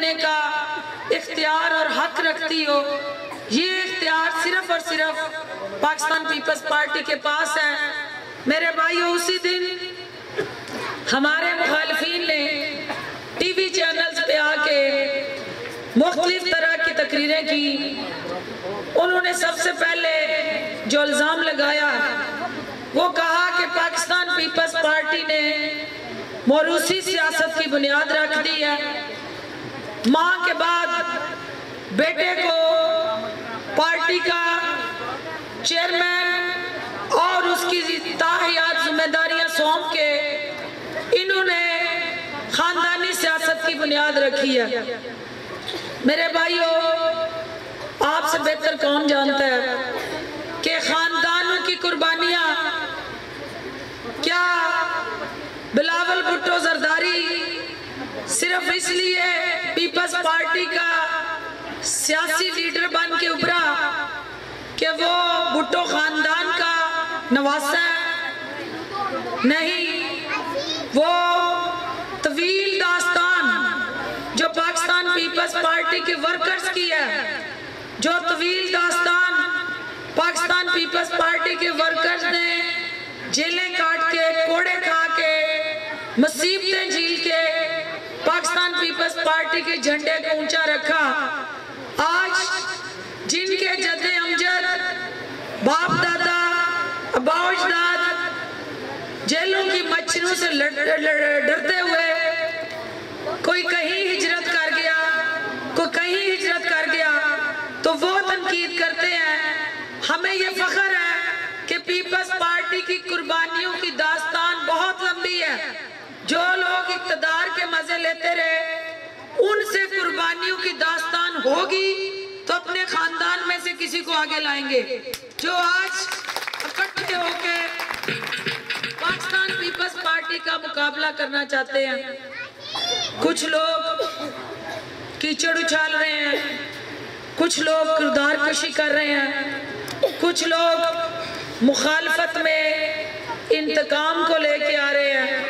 ہونے کا اختیار اور حق رکھتی ہو، یہ اختیار صرف اور صرف پاکستان پیپلز پارٹی کے پاس ہے۔ میرے بھائیو، اسی دن ہمارے مخالفین نے ٹی وی چینلز پہ آ کے مختلف طرح کی تقریریں کی۔ انہوں نے سب سے پہلے جو الزام لگایا وہ کہا کہ پاکستان پیپلز پارٹی نے موروثی سیاست کی بنیاد رکھ دی ہے، ماں کے بعد بیٹے کو پارٹی کا چیئرمین اور اس کی تاحیات ذمہ داریاں سونپ کے انہوں نے خاندانی سیاست کی بنیاد رکھی ہے۔ میرے بھائیو، آپ سے بہتر کون جانتا ہے کہ خاندانوں کی قربانیاں کیا بلاول بھٹو زرداری صرف اس لیے پیپلز پارٹی کا سیاسی لیڈر بن کے ابھرا کہ وہ بھٹو خاندان کا نواسہ ہے؟ نہیں، وہ طویل داستان جو پاکستان پیپلز پارٹی کے ورکرز کی ہے، جو طویل داستان پاکستان پیپلز پارٹی کے ورکرز نے جیلیں کاٹ کے، کوڑے کھا کے، مصیبتیں جھیل کے پاکستان پیپلز پارٹی کے جھنڈے کو اونچا رکھا، آج جن کے جد امجد، باپ دادا، ابا اجداد جیلوں کی مچھروں سے ڈرتے ہوئے کوئی کہیں ہجرت کر گیا، کوئی کہیں ہجرت کر گیا تو وہ تنقید کرتے ہیں۔ ہمیں یہ فخر ہے کہ پیپلز پارٹی کی قربانیوں کی داستان بہت لمبی ہے۔ جو لوگ اقتدار کے مزے لیتے رہے، ان سے قربانیوں کی داستان ہوگی تو اپنے خاندان میں سے کسی کو آگے لائیں گے۔ جو آج اکٹھے ہو کے پاکستان پیپلز پارٹی کا مقابلہ کرنا چاہتے ہیں، کچھ لوگ کیچڑ اچھال رہے ہیں، کچھ لوگ کردار کشی کر رہے ہیں، کچھ لوگ مخالفت میں انتقام کو لے کے آ رہے ہیں۔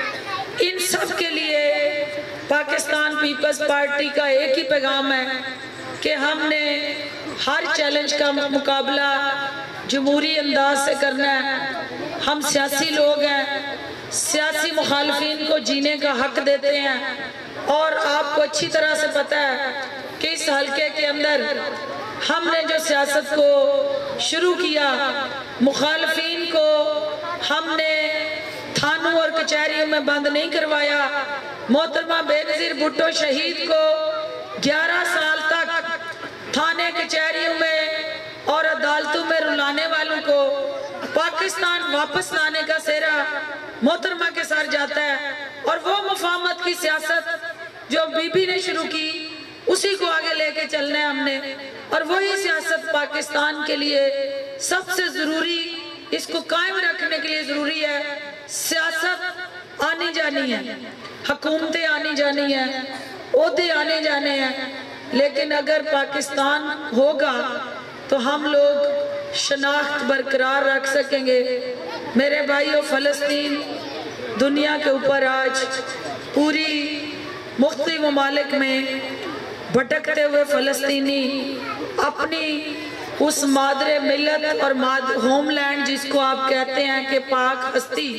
ان سب کے لیے پاکستان پیپلز پارٹی کا ایک ہی پیغام ہے کہ ہم نے ہر چیلنج کا مقابلہ جمہوری انداز سے کرنا ہے۔ ہم سیاسی لوگ ہیں، سیاسی مخالفین کو جینے کا حق دیتے ہیں، اور آپ کو اچھی طرح سے پتہ ہے کہ اس حلقے کے اندر ہم نے جو سیاست کو شروع کیا، مخالفین کو ہم نے تھانوں اور کچہریوں میں بند نہیں کروایا۔ محترمہ بے نظیر بھٹو شہید کو 11 سال تک تھانے کچہریوں میں اور عدالتوں میں رلانے والوں کو پاکستان واپس لانے کا سہرا محترمہ کے ساتھ جاتا ہے، اور وہ مفاہمت کی سیاست جو بی بی نے شروع کی اسی کو آگے لے کے چلنا ہے ہم نے، اور وہی سیاست پاکستان کے لیے سب سے ضروری، اس کو قائم رکھنے کے لیے ضروری ہے۔ سیاست آنی جانی ہے، حکومتیں آنی جانی ہیں، عہدے آنے جانے ہیں، لیکن اگر پاکستان ہوگا تو ہم لوگ شناخت برقرار رکھ سکیں گے۔ میرے بھائیو، فلسطین دنیا کے اوپر آج پوری مختلف ممالک میں بھٹکتے ہوئے فلسطینی اپنی اس مادر ملت اور ہوم لینڈ جس کو آپ کہتے ہیں کہ پاک ہستی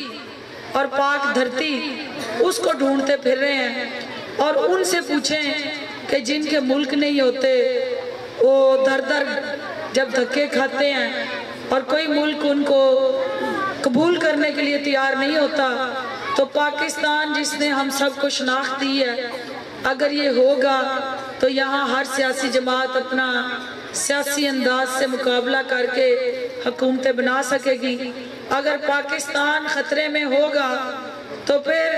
اور پاک دھرتی، اس کو ڈھونڈتے پھر رہے ہیں۔ اور ان سے پوچھیں کہ جن کے ملک نہیں ہوتے وہ در در جب دھکے کھاتے ہیں اور کوئی ملک ان کو قبول کرنے کے لیے تیار نہیں ہوتا، تو پاکستان جس نے ہم سب کو شناخت دی ہے، اگر یہ ہوگا تو یہاں ہر سیاسی جماعت اپنا سیاسی انداز سے مقابلہ کر کے حکومتیں بنا سکے گی۔ اگر پاکستان خطرے میں ہوگا تو پھر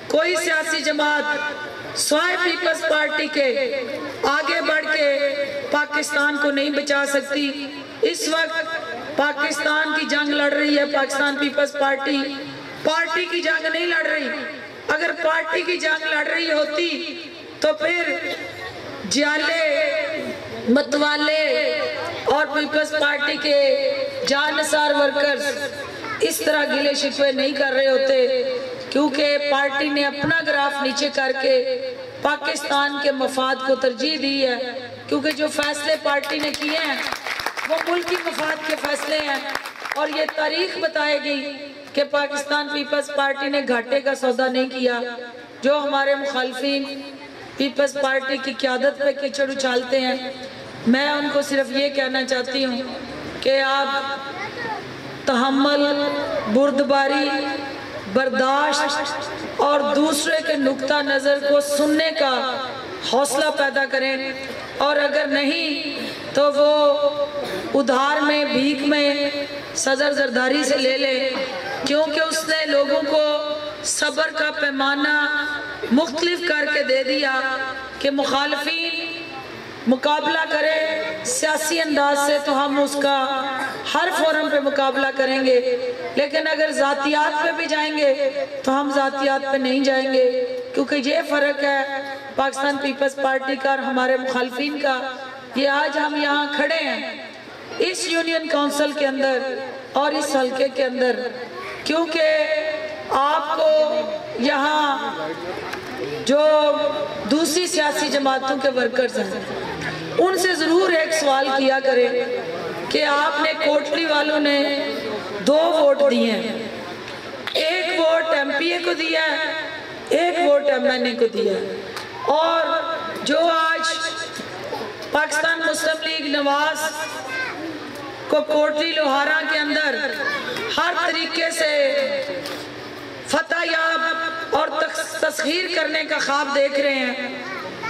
کوئی سیاسی جماعت سوائے پیپلز پارٹی کے آگے بڑھ کے پاکستان کو نہیں بچا سکتی۔ اس وقت پاکستان کی جنگ لڑ رہی ہے پاکستان پیپلز پارٹی کی جنگ نہیں لڑ رہی۔ اگر پارٹی کی جنگ لڑ رہی ہوتی تو پھر جالے، متوالے اور پیپلز پارٹی کے جانسار ورکرز اس طرح گلے شکوے نہیں کر رہے ہوتے، کیونکہ پارٹی نے اپنا گراف نیچے کر کے پاکستان کے مفاد کو ترجیح دی ہے، کیونکہ جو فیصلے پارٹی نے کیے ہیں وہ ملکی مفاد کے فیصلے ہیں، اور یہ تاریخ بتائے گی کہ پاکستان پیپلز پارٹی نے گھاٹے کا سودا نہیں کیا۔ جو ہمارے مخالفین پیپلز پارٹی کی قیادت پہ کیچڑ اچھالتے ہیں، میں ان کو صرف یہ کہنا چاہتی ہوں کہ آپ تحمل، بردباری، برداشت اور دوسرے کے نقطہ نظر کو سننے کا حوصلہ پیدا کریں، اور اگر نہیں تو وہ ادھار میں، بھیک میں، صدر زرداری سے لے لے، کیونکہ اس نے لوگوں کو صبر کا پیمانہ مختلف کر کے دے دیا کہ مخالفین مقابلہ کرے سیاسی انداز سے تو ہم اس کا ہر فورم پہ مقابلہ کریں گے، لیکن اگر ذاتیات پہ بھی جائیں گے تو ہم ذاتیات پہ نہیں جائیں گے، کیونکہ یہ فرق ہے پاکستان پیپلز پارٹی کا اور ہمارے مخالفین کا۔ یہ آج ہم یہاں کھڑے ہیں اس یونین کونسل کے اندر اور اس حلقے کے اندر، کیونکہ آپ کو یہاں جو دوسری سیاسی جماعتوں کے ورکرز ہیں ان سے ضرور ایک سوال کیا کریں کہ آپ نے کوٹلی والوں نے 2 ووٹ دیے ہیں، ایک ووٹ ایم پی اے کو دیا ہے، ایک ووٹ ایم این اے کو دیا ہے، اور جو آج پاکستان مسلم لیگ نواز کو کوٹلی لوہارا کے اندر ہر طریقے سے فتح یاب اور تسخیر کرنے کا خواب دیکھ رہے ہیں،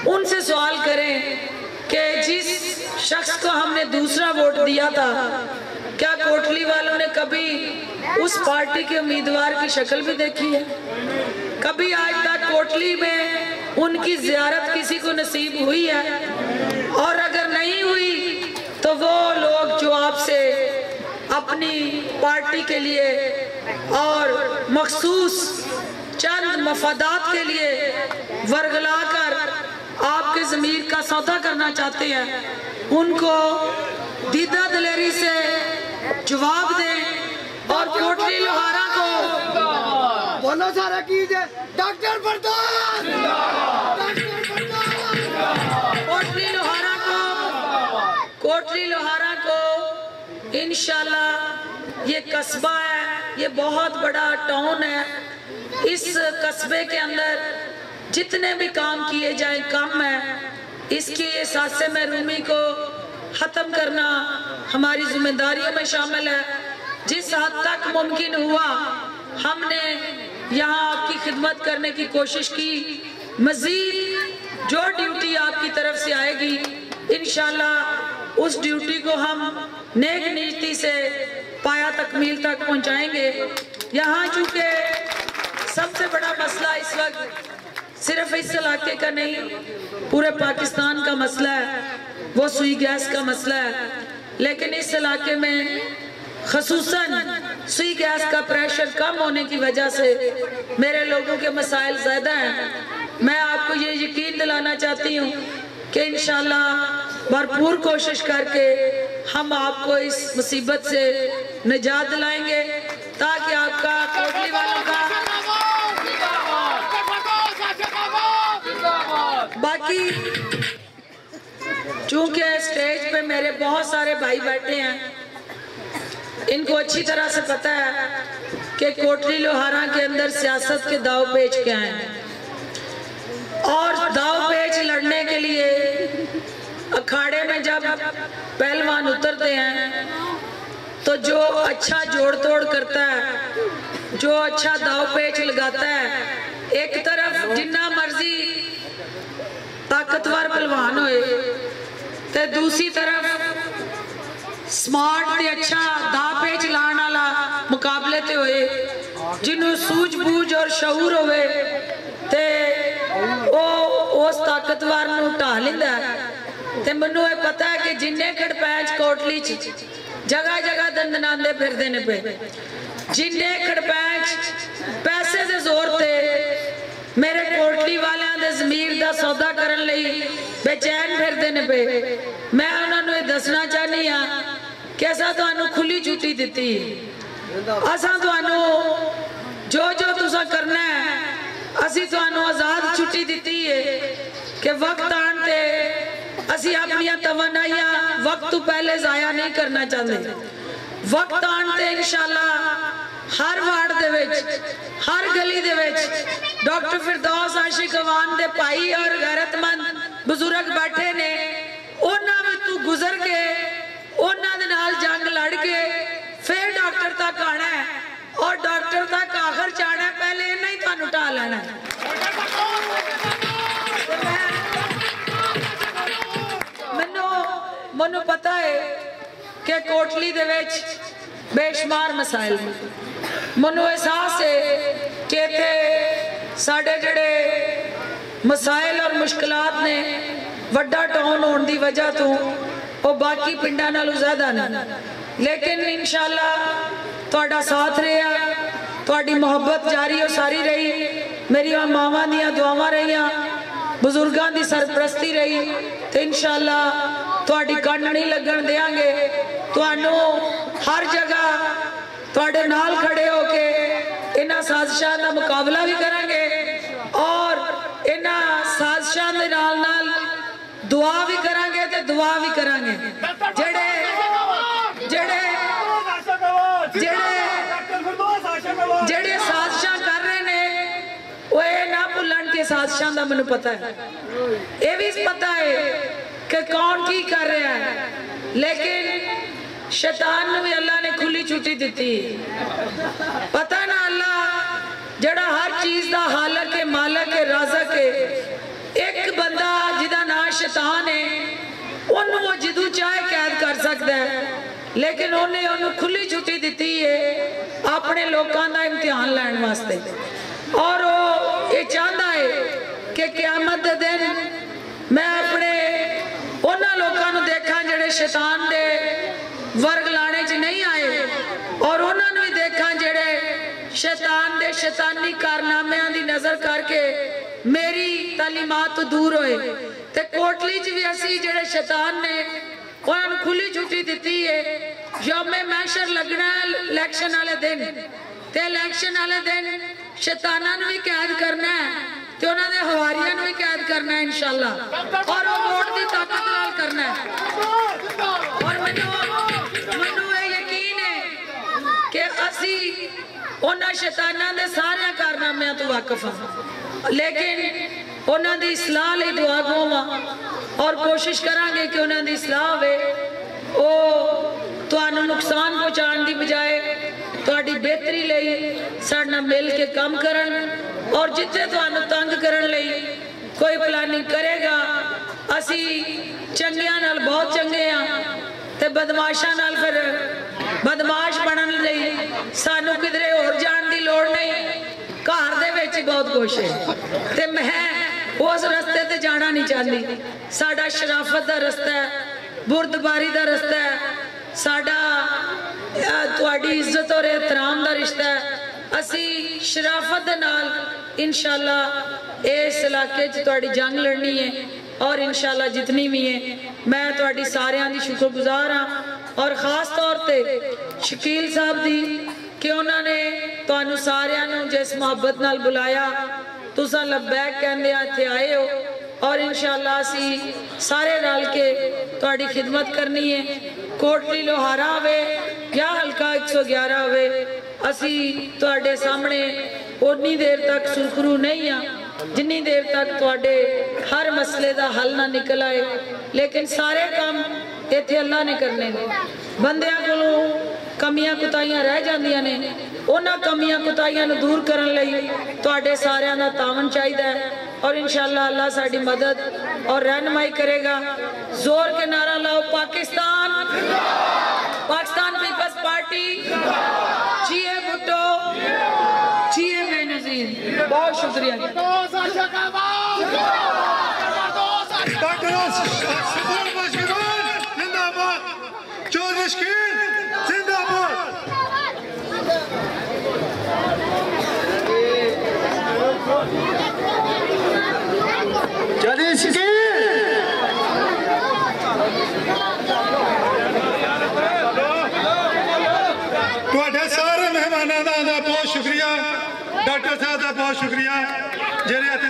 ان سے سوال کریں کہ جس شخص کو ہم نے دوسرا ووٹ دیا تھا، کیا کوٹلی والوں نے کبھی اس پارٹی کے امیدوار کی شکل بھی دیکھی ہے؟ کبھی آج تک کوٹلی میں ان کی زیارت کسی کو نصیب ہوئی ہے؟ اور اگر نہیں ہوئی تو وہ لوگ جو آپ سے اپنی پارٹی کے لیے اور مخصوص چند مفادات کے لیے ورگلا کر آپ کے ضمیر کا سودا کرنا چاہتے ہیں، ان کو دیدہ دلیری سے جواب دیں، اور کوٹلی لوہارا کو بولو سارا کیجئے ڈاکٹر فردوس، ڈاکٹر فردوس، کوٹلی لوہارا کو انشاءاللہ یہ قصبہ ہے، یہ بہت بڑا ٹاؤن ہے، اس قصبے کے اندر جتنے بھی کام کیے جائیں کم ہے، اس کی احساس محرومی کو ختم کرنا ہماری ذمہ داریوں میں شامل ہے۔ جس حد تک ممکن ہوا ہم نے یہاں آپ کی خدمت کرنے کی کوشش کی، مزید جو ڈیوٹی آپ کی طرف سے آئے گی انشاءاللہ اس ڈیوٹی کو ہم نیک نیتی سے پایا تکمیل تک پہنچائیں گے۔ یہاں چونکہ سب سے بڑا مسئلہ اس وقت صرف اس علاقے کا نہیں، پورے پاکستان کا مسئلہ ہے، وہ سوئی گیس کا مسئلہ ہے، لیکن اس علاقے میں خصوصاً سوئی گیس کا پریشر کم ہونے کی وجہ سے میرے لوگوں کے مسائل زیادہ ہیں۔ میں آپ کو یہ یقین دلانا چاہتی ہوں کہ انشاءاللہ بھرپور کوشش کر کے ہم آپ کو اس مصیبت سے نجات دلائیں گے، تاکہ آپ کا کوٹلی والوں کا باقی چونکہ اسٹیج پہ میرے بہت سارے بھائی بیٹھے ہیں، ان کو اچھی طرح سے پتہ ہے کہ کوٹلی لوہارا کے اندر سیاست کے داؤ پیچ کیا ہیں، اور داؤ پیچ لڑنے کے لیے اکھاڑے میں جب پہلوان اترتے ہیں تو جو اچھا جوڑ توڑ کرتا ہے، جو اچھا داؤ پیچ لگاتا ہے، ایک طرف جنہ مرضی طاقتور پہلوان ہوئے تے دوسری طرف سمارٹ تے اچھا دا پیچ لان والا مقابلے تے ہوئے، جنہوں سوجھ بوجھ اور شعور ہوئے تے او اس طاقتور نو ٹا لیندا ہے۔ تے منوں یہ پتہ ہے کہ جننے کھڑ پینچ کوٹلی جگہ جگہ دندناندے پھر دینے پہ، جننے کھڑ پینچ پیسے دے زور تے میرے کوٹلی والیاں دے ضمیر دا سودا کرن لئی بے چین پھر دینے پہ، میں انہوں نے دسنا چاہنی ہاں کہ ایسا تو انہوں کھلی چھوٹی دیتی ہے، ایسا تو انہوں جو تسا کرنا ہے، اسی تو انہوں آزاد چھوٹی دیتی ہے، کہ وقت آنتے اسی اپنی توانائیاں وقت تو پہلے ضائع نہیں کرنا چاہتے. وقت آنتے انشاءاللہ ہر وارڈ دے وچ ہر گلی دے وچ ڈاکٹر فردوس عاشق عوام دے بھائی اور غیرت مند بزرگ بیٹھے نے. انہاں میں تو گزر کے انہاں دے نال جنگ لڑ کے پھر ڈاکٹر تک آنا ہے اور ڈاکٹر تک آخر جانا ہے. پہلے انہاں ہی تانوں ٹا لینا ہے. منو پتہ ہے کہ کوٹلی دے وچ بے شمار مسائل منو احساس ہے کہ تے ساڑھے جڑے مسائل اور مشکلات نے وڈا ٹاؤن ہون دی وجہ تو وہ باقی پنڈا نالو زیادہ نہیں. لیکن انشاءاللہ تواڈا ساتھ رہا, تواڈی محبت جاری و ساری رہی, میری ماواں دیاں دعاواں رہیاں, بزرگاں دی سرپرستی رہی تو انشاءاللہ تواڈی کنڈ نہیں لگن دیاں گے. توانوں ہر جگہ تواڈے نال کھڑے ہو کے انہاں سازشاں دا مقابلہ بھی کریں گے اور انہاں سازشاں دے نال نال دعا بھی کریں گے تے دعا بھی کریں گے. جڑے سازشاں کر رہے نے وہ اے نہ بھولن کے سازشاں دا منو پتہ ہے, اے بھی پتہ ہے کہ کون کی کر رہا ہے. لیکن شیطان نے بھی اللہ نے کھلی چھٹی دیتی. پتہ نہ اللہ جڑا ہر چیز دا خالق ہے, مالک ہے, رازق ہے. ایک بندہ جدا نا شیطان ہے انہوں وہ جدو چاہے قید کر سکتا ہے, لیکن انہوں کھلی چھٹی دیتی ہے اپنے لوگاں دا امتحان لین واسطے. اور وہ یہ چاہتا ہے کہ قیامت دے دن میں اپنے انہاں لوگاں نو دیکھاں جڑے شیطان دے ورگ لانے چ نہیں آئے اور انہاں نو ہی دیکھاں جڑے شیطان دے شیطانی کارنامیاں دی نظر کر کے میری تعلیمات تو دور ہوئے. تے کوٹلی چ بھی اسی جڑے شیطان نے انہاں نو کھلی چھٹی دیتی ہے. یوم محشر لگنا ہے الیکشن والے دن تے الیکشن والے دن شیطاناں نو بھی قید کرنا ہے تے انہاں دے حواریاں نو بھی قید کرنا ہے انشاءاللہ, اور وہ ووٹ دی طاقت نال کرنا ہے. اور منو یہ یقین ہے کہ اسی انہاں شیطاناں دے سارے کارنامے تو واقف ہاں, لیکن انہاں دی اصلاح لئی دعا گواں اور کوشش کریں گے کہ انہاں دی اصلاح ہوئے. او تانوں نقصان پہنچان دی بجائے تہاڈی بہتری لئی ساڈے نال مل کے کام کرن, اور جتنے تانوں تنگ کرن لئی کوئی پلاننگ کرے گا اسی چنگیاں نال بہت چنگے ہاں تے بدماشاں نال پھر بدماش بنن لئی سانوں کدھرے اور جان دی لوڑ نہیں. گھر دے وچ بہت کچھ ہے تے میں اس رستے تے جانا نہیں چاہتی. ساڈا شرافت دا رستہ ہے, بردباری دا رستہ ہے, ساڈا تواڈی عزت اور احترام دا رشتہ ہے. اسی شرافت دے نال انشاءاللہ اس علاقے چ تواڈی جنگ لڑنی ہے, اور انشاءاللہ جتنی بھی ہے میں تواڈی ساریاں دی شکر گزار ہاں, اور خاص طور تے شکیل صاحب دی کہ انہوں نے تانوں ساریاں نوں جس محبت نال بلایا تساں لبیک کہندے اتھے آئے ہو, اور انشاءاللہ اسی سارے رل کے تواڈی خدمت کرنی ہے. کوٹلی لوہارا ہوئے یا حلقہ 111 ہوئے اسی تواڈے سامنے اتنی دیر تک سرخرو نہیں ہاں جنی دیر تک تواڈے ہر مسئلے دا حل نہ نکل آئے. لیکن سارے کام ایتھے اللہ نے کرنے نے. بندیاں کولوں کمیاں کتائیاں رہ جاندیاں نے, انہاں کمیاں کتائیاں نو دور کرن لئی تواڈے ساریاں دا تعاون چاہیدا ہے, اور انشاءاللہ اللہ ساڈی مدد اور رہنمائی کرے گا. زور کے نعرہ لاؤ پاکستان, پاکستان پیپلز پارٹی, جی اے بھٹو, جی اے بے نظیر. بہت شکریہ. سارے مہمانوں کا بہت شکریہ, ڈاکٹر صاحب کا بہت شکریہ جڑے اتنے